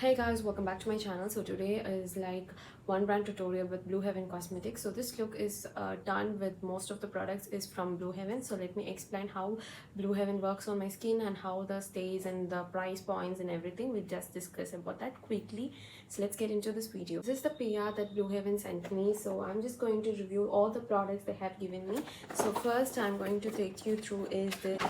Hey guys, welcome back to my channel. So today is like one brand tutorial with Blue Heaven Cosmetics. So this look is done with most of the products is from Blue Heaven. So let me explain how Blue Heaven works on my skin and how the stays and the price points and everything. We just discuss about that quickly. So let's get into this video. This is the PR that Blue Heaven sent me. So I'm just going to review all the products they have given me. So first I'm going to take you through is the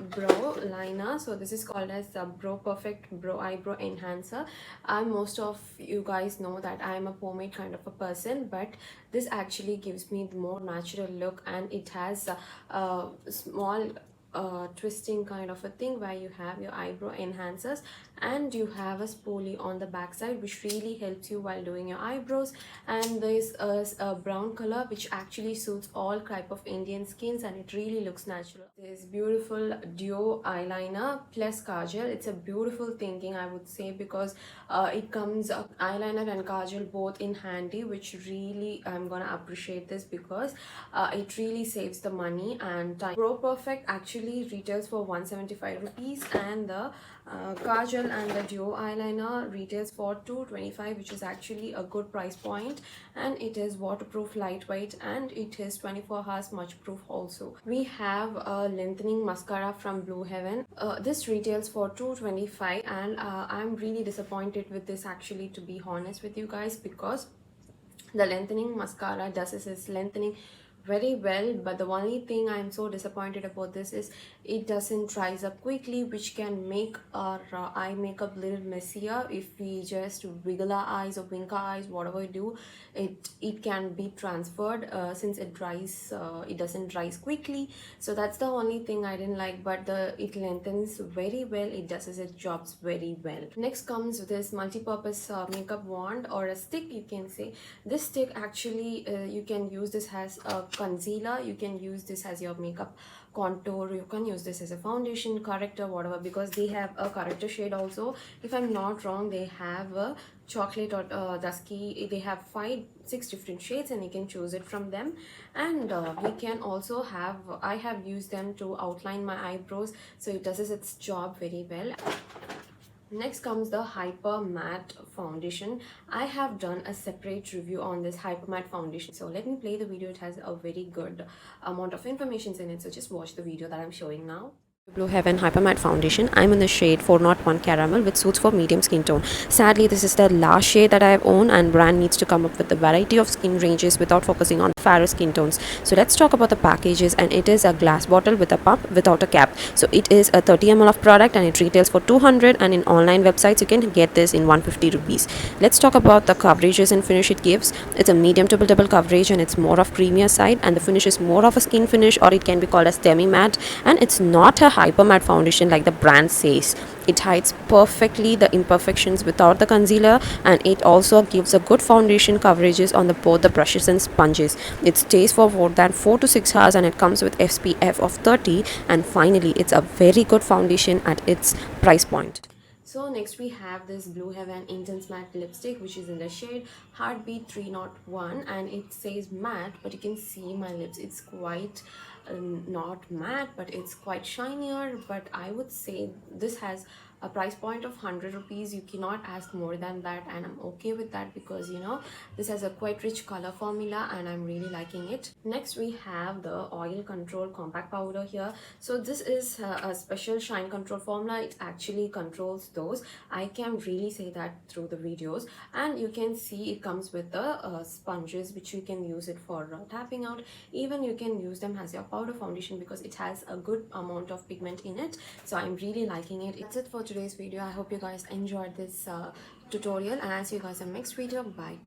brow liner. So this is called as the Brow Perfect Brow Eyebrow Enhancer. Most of you guys know that I'm a pomade kind of a person, but this actually gives me the more natural look, and it has a small twisting kind of a thing where you have your eyebrow enhancers and you have a spoolie on the back side, which really helps you while doing your eyebrows. And there's a brown color which actually suits all type of Indian skins, and it really looks natural. This beautiful duo eyeliner plus kajal. It's a beautiful thinking, I would say, because it comes eyeliner and kajal both in handy, which really I'm gonna appreciate this because it really saves the money and time. Pro Perfect actually retails for 175 rupees, and the kajal and the duo eyeliner retails for 225, which is actually a good price point, and it is waterproof, lightweight, and it is 24 hours smudge proof also. We have a lengthening mascara from Blue Heaven. This retails for 225, and I'm really disappointed with this, actually, to be honest with you guys, because the lengthening mascara does is lengthening very well, but the only thing I'm so disappointed about this is it doesn't dries up quickly, which can make our eye makeup a little messier. If we just wiggle our eyes or wink our eyes, whatever we do, it can be transferred since it dries, it doesn't dries quickly. So that's the only thing I didn't like, but it lengthens very well, it does its jobs very well. Next comes this multi-purpose makeup wand, or a stick, you can say. This stick actually you can use this as a concealer, you can use this as your makeup contour, you can use this as a foundation, corrector, whatever, because they have a corrector shade also. If I'm not wrong, they have a chocolate or dusky. They have 6 different shades, and you can choose it from them. And we can also have, I have used them to outline my eyebrows, so it does its job very well. Next comes the Hyper Matte Foundation. I have done a separate review on this Hyper Matte Foundation. So let me play the video. It has a very good amount of information in it. So just watch the video that I'm showing now. Blue Heaven Hyper Matte Foundation. I'm in the shade 401 Caramel, which suits for medium skin tone. Sadly, this is the last shade that I have owned, and brand needs to come up with a variety of skin ranges without focusing on fairer skin tones. So let's talk about the packages. And it is a glass bottle with a pump without a cap. So it is a 30 ml of product, and it retails for 200, and in online websites you can get this in 150 rupees. Let's talk about the coverages and finish it gives. It's a medium to double coverage, and it's more of creamier side, and the finish is more of a skin finish, or it can be called as demi matte, and it's not a hyper matte foundation like the brand says. It hides perfectly the imperfections without the concealer, and it also gives a good foundation coverages on both the brushes and sponges. It stays for more than 4 to 6 hours, and it comes with SPF of 30, and finally it's a very good foundation at its price point. So next we have this Blue Heaven Intense Matte Lipstick, which is in the shade Heartbeat 301, and it says matte, but you can see my lips, it's quite not matte, but it's quite shinier. But I would say this has a price point of 100 rupees. You cannot ask more than that, and I'm okay with that because, you know, this has a quite rich color formula, and I'm really liking it. Next we have the Oil Control Compact Powder here. So this is a special shine control formula. It actually controls those. I can really say that through the videos, and you can see it comes with the sponges, which you can use it for tapping out. Even you can use them as your powder foundation because it has a good amount of pigment in it. So I'm really liking it. That's it for today's video. I hope you guys enjoyed this tutorial, and I'll see you guys in the next video. Bye.